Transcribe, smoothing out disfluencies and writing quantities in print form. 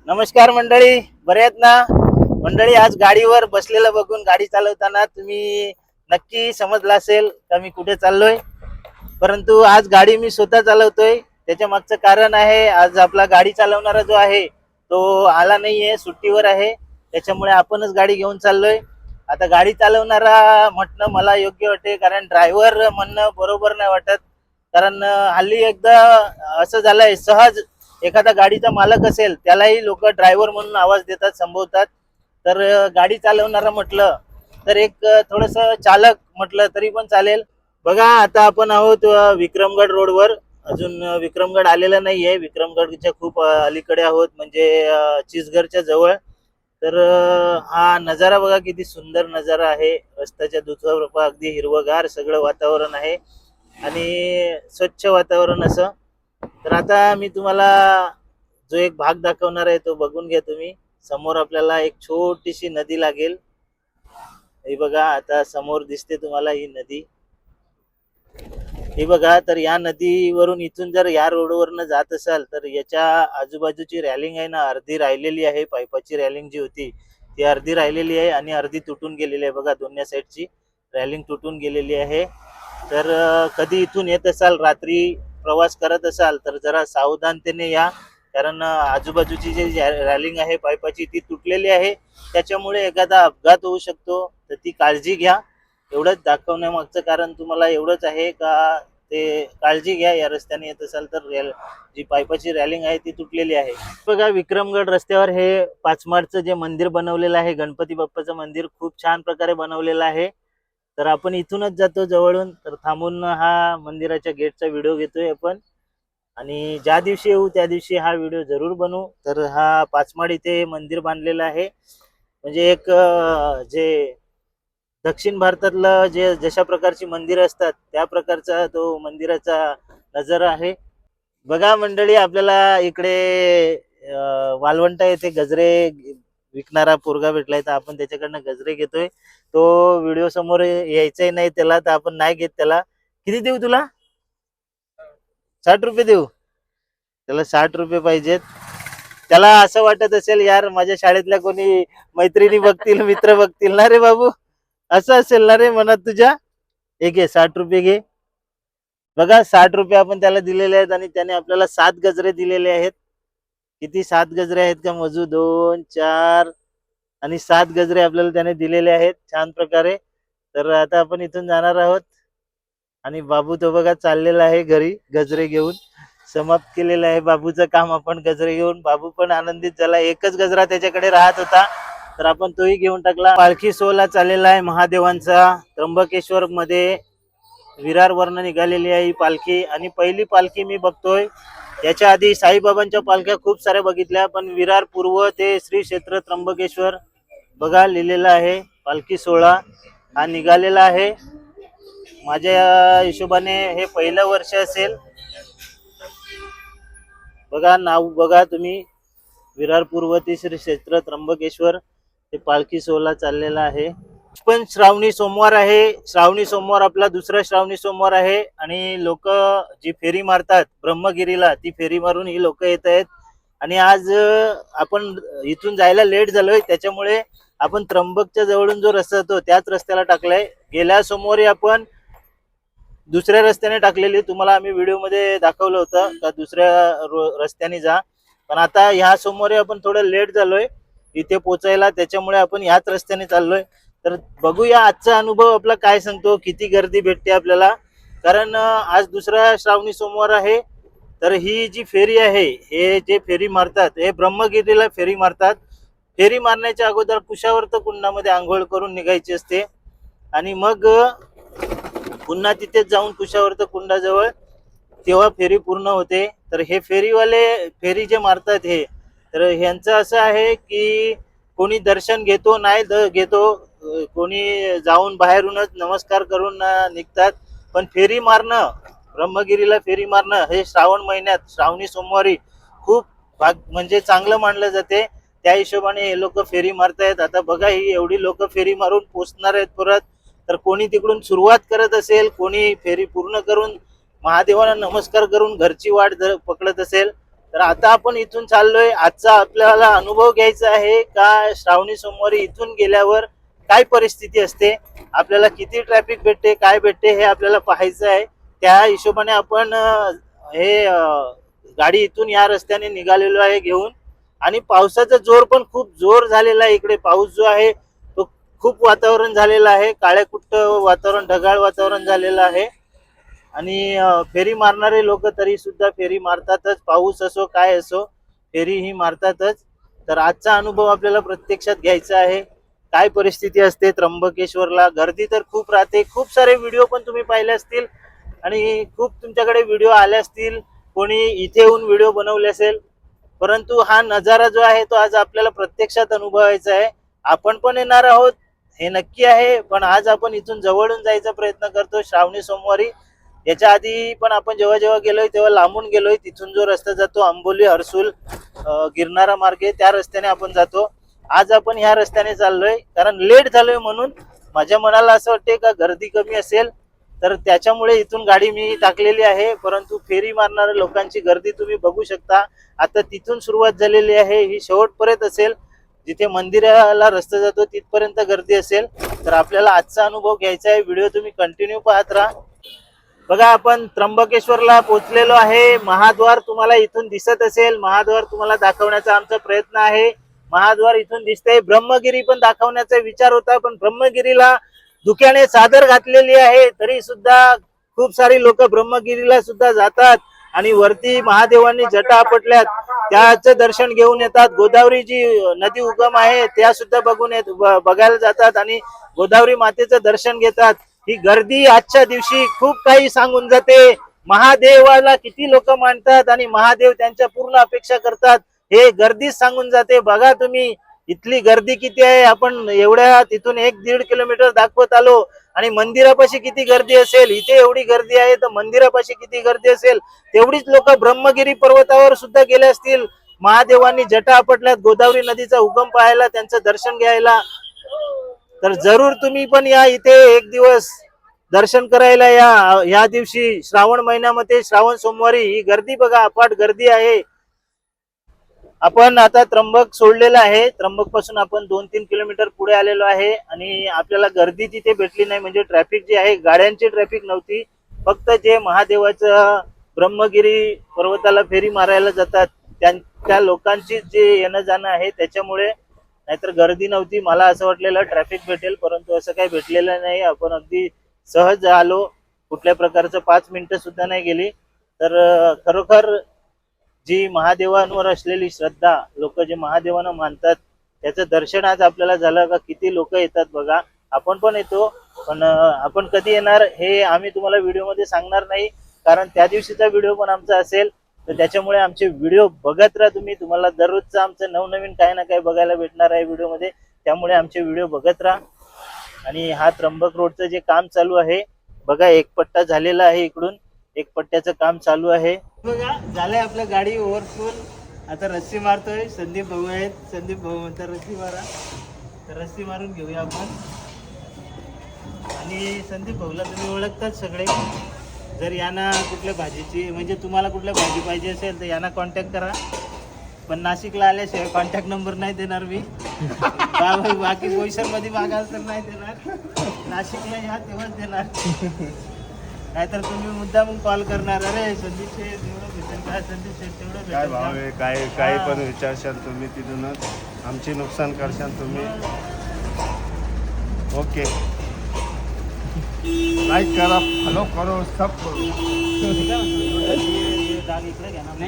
नमस्कार मंडळी, बरे आहेत ना मंडळी? आज गाडीवर बसलेलं बघून गाडी चालवताना तुम्ही नक्की समजलं असेल का मी कुठे चाललोय. परंतु आज गाडी मी स्वतः चालवतोय. त्याच्या मागचं कारण आहे, आज आपला गाडी चालवणारा जो आहे तो आला नाहीये, सुट्टीवर आहे. त्याच्यामुळे आपणच गाडी घेऊन चाललोय. आता गाडी चालवणारा म्हटणं मला योग्य वाटते, कारण ड्रायव्हर म्हणणं बरोबर नाही वाटत. कारण हल्ली एकदा असं झालंय, सहज एखादा गाडीचा मालक असेल त्यालाही लोक ड्रायव्हर म्हणून आवाज देतात, संबोधतात. तर गाडी चालवणारा म्हटलं तर एक थोडस चालक म्हटलं तरी पण चालेल. बघा, आता आपण आहोत विक्रमगड रोडवर. अजून विक्रमगड आलेला नाहीये. विक्रमगडच्या खूप अलीकडे आहोत, म्हणजे चिचघरच्या जवळ. तर हा नजारा बघा, किती सुंदर नजारा आहे. रस्त्याच्या दुचावर अगदी हिरवगार सगळं वातावरण आहे आणि स्वच्छ वातावरण असं. तर आता मी तुम्हाला जो एक भाग दाखवणार आहे तो बघून घ्या तुम्ही. समोर आपल्याला एक छोटीशी नदी लागेल. हे बघा, आता समोर दिसते तुम्हाला ही नदी. हे बघा, तर या नदीवरून इथून जर या रोडवरनं जात असाल तर याच्या आजूबाजूची रॅलिंग आहे ना, अर्धी राहिलेली आहे. पाईपाची रॅलिंग जी होती ती अर्धी राहिलेली आहे आणि अर्धी तुटून गेलेली आहे. बघा, दोन्ही साईडची रॅलिंग तुटून गेलेली आहे. तर कधी इथून येत असाल, रात्री प्रवास करत असाल तर जरा सावधानतेने या, कारण आजूबाजूची जी रॅलिंग आहे पाईपाची ती तुटलेली आहे. त्याच्यामुळे एखादा अपघात होऊ शकतो, तर ती काळजी घ्या. एवढंच दाखवण्यामागचं कारण तुम्हाला एवढंच आहे का ते काळजी घ्या. या रस्त्याने येत असाल तर जी पाईपाची रॅलिंग आहे ती तुटलेली आहे. बघा, विक्रमगड रस्त्यावर हे पाचमाडचं जे मंदिर बनवलेलं आहे, गणपती बाप्पाचं मंदिर खूप छान प्रकारे बनवलेलं आहे. तर आपण इथूनच जातो जवळून, तर थांबून हा मंदिराच्या गेटचा व्हिडिओ घेतोय आपण. आणि ज्या दिवशी येऊ त्या दिवशी हा व्हिडिओ जरूर बनवू. तर हा पाचमाड इथे मंदिर बांधलेलं आहे, म्हणजे एक जे दक्षिण भारतातलं जे जशा प्रकारची मंदिर असतात त्या प्रकारचा तो मंदिराचा नजारा आहे. बघा मंडळी, आपल्याला इकडे वालवंटा येथे गजरे विकणारा पोरगा भेटलाय, तर आपण त्याच्याकडनं गजरे घेतोय. तो व्हिडिओ समोर यायचाही नाही त्याला, तर आपण नाही घेत त्याला. किती देऊ तुला? 60 रुपये देऊ? त्याला 60 रुपये पाहिजेत. त्याला असं वाटत असेल, यार माझ्या शाळेतल्या कोणी मैत्रिणी बघतील, मित्र बघतील ना रे बाबू, असं असेल ना रे मनात तुझ्या. हे घे, 60 रुपये घे. बघा, 60 रुपये आपण त्याला दिलेले आहेत आणि त्याने आपल्याला 7 गजरे दिलेले आहेत. किती? 7 गजरे आहेत का मोजू? 2, 4 आणि 7 गजरे आपल्याला त्याने दिलेले आहेत छान प्रकारे. तर आता आपण इथून जाणार आहोत आणि बाबू तो बघा चाललेला आहे घरी गजरे घेऊन. समाप्त केलेलं आहे बाबूचं काम आपण गजरे घेऊन. बाबू पण आनंदित झाला. एकच गजरा त्याच्याकडे राहत होता, तर आपण तोही घेऊन टाकला. पालखी सोहळा चाललेला आहे महादेवांचा. त्र्यंबकेश्वर मध्ये विरार वरनं निघालेली आहे ही पालखी, आणि पहिली पालखी मी बघतोय. याच्या आधी साईबाबांच्या पालख्या खूप साऱ्या बघितल्या, पण विरार पूर्व ते श्री क्षेत्र त्र्यंबकेश्वर बघा लिहिलेलं आहे. पालखी सोहळा हा निघालेला आहे. माझ्या हिशोबाने हे पहिलं वर्ष असेल. बघा, नाव बघा तुम्ही, विरार पूर्व ते श्री क्षेत्र त्र्यंबकेश्वर. हे पालखी सोहळा चाललेला आहे. पण श्रावणी सोमवार आहे. श्रावणी सोमवार आपला दुसरा श्रावणी सोमवार आहे आणि लोक जी फेरी मारतात ब्रह्मगिरीला, ती फेरी मारून ही लोक येत आहेत. आणि आज आपण इथून जायला लेट झालोय, त्याच्यामुळे आपण त्र्यंबकच्या जवळून जो रस्ता होतो त्याच रस्त्याला टाकलाय. गेल्या सोमवारी आपण दुसऱ्या रस्त्याने टाकलेली, तुम्हाला आम्ही व्हिडिओ मध्ये दाखवलं होतं का दुसऱ्या रस्त्याने जा. पण आता ह्या सोमवारी आपण थोडं लेट झालोय इथे पोचायला, त्याच्यामुळे आपण ह्याच रस्त्याने चाललोय. तर बघूया आजचा अनुभव आपला काय सांगतो, किती गर्दी भेटते आपल्याला. कारण आज दुसरा श्रावणी सोमवार आहे. तर ही जी फेरी आहे, हे जे फेरी मारतात हे ब्रह्मगिरीला फेरी मारतात. फेरी मारण्याच्या अगोदर कुशावर्त कुंडामध्ये आंघोळ करून निघायची असते आणि मग पुन्हा तिथेच जाऊन कुशावर्त कुंडाजवळ तेव्हा फेरी पूर्ण होते. तर हे फेरीवाले फेरी जे मारतात हे, तर ह्यांचं असं आहे की कोणी दर्शन घेतो नाही घेतो, कोणी जाऊन बाहेरूनच नमस्कार करून निघतात. पण फेरी मारणं, ब्रह्मगिरीला फेरी मारणं हे श्रावण महिन्यात श्रावणी सोमवारी खूप म्हणजे चांगलं मानलं जाते. त्या हिशोबाने हे लोक फेरी मारतायत. आता बघा, ही एवढी लोक फेरी मारून पोचणार आहेत परत. तर कोणी तिकडून सुरुवात करत असेल, कोणी फेरी पूर्ण करून महादेवाला नमस्कार करून घरची वाट पकडत असेल. तर आता आपण इथून चाललोय. आजचा आपल्याला अनुभव घ्यायचा आहे का श्रावणी सोमवारी इथून गेल्यावर काय परिस्थिती असते, आपल्याला किती ट्रॅफिक भेटते, काय भेटते हे आपल्याला पाहायचं आहे. त्या हिशोबाने आपण गाडी इथून या रस्त्याने निघालेलो आहे घेऊन. आणि पावसाचा जोर पण खूप जोर झालेला आहे. इकडे पाऊस जो आहे तो खूप वातावरण झालेलं आहे, काळेकुट्ट वातावरण, ढगाळ वातावरण झालेलं आहे. आणि फेरी मारणारे लोक तरी सुद्धा फेरी मारतातच, पाऊस असो काय असो फेरी ही मारतातच. तर आजचा अनुभव आपल्याला प्रत्यक्षात घ्यायचा आहे, काय परिस्थिती असते त्र्यंबकेश्वरला. गर्दी तर खूप राहते, खूप सारे व्हिडिओ पण तुम्ही पाहिले असतील आणि खूप तुमच्याकडे व्हिडिओ आले असतील, कोणी इथे येऊन व्हिडिओ बनवले असेल. परंतु हा नजारा जो आहे तो आज आपल्याला प्रत्यक्षात अनुभवायचा आहे. आपण पण येणार आहोत हे नक्की आहे, पण आज आपण इथून जवळून जायचा प्रयत्न करतो श्रावणी सोमवारी. याच्या आधी पण आपण जेव्हा जेव्हा गेलोय तेव्हा लांबून गेलोय. तिथून जो रस्ता जातो आंबोली हर्सुल गिरणारा मार्गे त्या रस्त्याने आपण जातो. आज आपण ह्या रस्त्याने चाललोय कारण लेट झालोय म्हणून. माझ्या मनाला असं वाटते का गर्दी कमी असेल तर त्याच्यामुळे इथून गाडी मी टाकलेली आहे. परंतु फेरी मारणाऱ्या लोकांची गर्दी तुम्ही बघू शकता. आता तिथून सुरुवात झालेली आहे, ही शेवटपर्यंत असेल, जिथे मंदिराला रस्ता जातो तिथपर्यंत गर्दी असेल. तर आपल्याला आजचा अनुभव घ्यायचा आहे, व्हिडिओ तुम्ही कंटिन्यू पाहत राहा. बघा आपण त्र्यंबकेश्वरला पोहोचलेलो आहे. महाद्वार तुम्हाला इथून दिसत असेल, महाद्वार तुम्हाला दाखवण्याचा आमचा प्रयत्न आहे. महाद्वार इथून दिसते. ब्रह्मगिरी पण दाखवण्याचा विचार होता, पण ब्रह्मगिरीला धुक्याने चादर घातलेली आहे, तरी सुद्धा खूप सारी लोक ब्रह्मगिरीला सुद्धा जातात आणि वरती महादेवांनी जटा आपटल्यात त्याचं दर्शन घेऊन येतात. गोदावरी जी नदी उगम आहे त्या सुद्धा बघायला जातात आणि गोदावरी मातेचं दर्शन घेतात. ही गर्दी आजच्या दिवशी खूप काही सांगून जाते. महादेवाला किती लोक मानतात आणि महादेव त्यांच्या पूर्ण अपेक्षा करतात हे गर्दीच सांगून जाते. बघा तुम्ही इथली गर्दी किती आहे. आपण एवढ्या तिथून 1-1.5 किलोमीटर दाखवत आलो आणि मंदिरापाशी किती गर्दी असेल. इथे एवढी गर्दी आहे तर मंदिरापाशी किती गर्दी असेल. तेवढीच लोक ब्रह्मगिरी पर्वतावर सुद्धा गेले असतील. महादेवांनी जटा आपटल्यात गोदावरी नदीचा उगम पाहायला, त्यांचं दर्शन घ्यायला. तर जरूर तुम्ही पण या इथे एक दिवस दर्शन करायला या दिवशी श्रावण महिन्यामध्ये श्रावण सोमवारी. ही गर्दी बघा, अफाट गर्दी आहे. आपण आता त्र्यंबक सोडलेलं आहे. त्र्यंबक पासून आपण 2-3 किलोमीटर पुढे आलेलो आहे आणि आपल्याला गर्दी तिथे भेटली नाही. म्हणजे ट्रॅफिक जी आहे, गाड्यांची ट्रॅफिक नव्हती, फक्त जे महादेवाचं ब्रह्मगिरी पर्वताला फेरी मारायला जातात त्या लोकांची जे येणं जाणं आहे त्याच्यामुळे, नाहीतर गर्दी नव्हती. मला असं वाटलेलं ट्रॅफिक भेटेल, परंतु असं काही भेटलेलं नाही. आपण अगदी सहज आलो, कुठल्या प्रकारचं 5 मिनिटं सुद्धा नाही गेली. तर खरोखर जी महादेवांवर असलेली श्रद्धा, लोक जे महादेवांना मानतात त्याचं दर्शन आज आपल्याला झालं. का किती लोक येतात बघा. आपण पण येतो, पण आपण कधी येणार हे आम्ही तुम्हाला व्हिडिओमध्ये सांगणार नाही, कारण त्या दिवशीचा व्हिडिओ पण आमचा असेल. तर त्याच्यामुळे आमचे व्हिडिओ बघत राहा तुम्ही. तुम्हाला दररोजचं आमचं नवनवीन काही ना काही बघायला भेटणार आहे व्हिडिओमध्ये, त्यामुळे आमचे व्हिडिओ बघत राहा. आणि हा त्र्यंबक रोडचं जे काम चालू आहे बघा, एक पट्टा झालेला आहे, इकडून एक पट्ट्याचं काम चालू आहे बघा. झालंय आपल्या गाडी ओव्हरफुल. आता रस्सी मारतोय. संदीप भाऊ आहेत, संदीप भाऊ म्हणतात रस्सी मारा, तर रस्सी मारून घेऊया आपण. आणि संदीप भाऊला तुम्ही ओळखतात सगळे. जर यांना कुठल्या भाजीची म्हणजे तुम्हाला कुठल्या भाजी पाहिजे असेल तर यांना कॉन्टॅक्ट करा. पण नाशिकला आल्याशिवाय कॉन्टॅक्ट नंबर नाही देणार मी. बाकी बोईसरमध्ये मागाल तर नाही देणार, नाशिकला या तेव्हाच देणार. नाहीतर तुम्ही मुद्दाम कॉल करणार, अरे संदीप शेठ एवढं भेटेल काय, संदीप शेठ तेवढं भेटेल काय भाव आहे, काय पण विचारशाल तुम्ही, तिथूनच आमची नुकसान करशाल तुम्ही. ओके, लाईक करा, फॉलो करो, सब करो. दाग इकडे घ्या ना.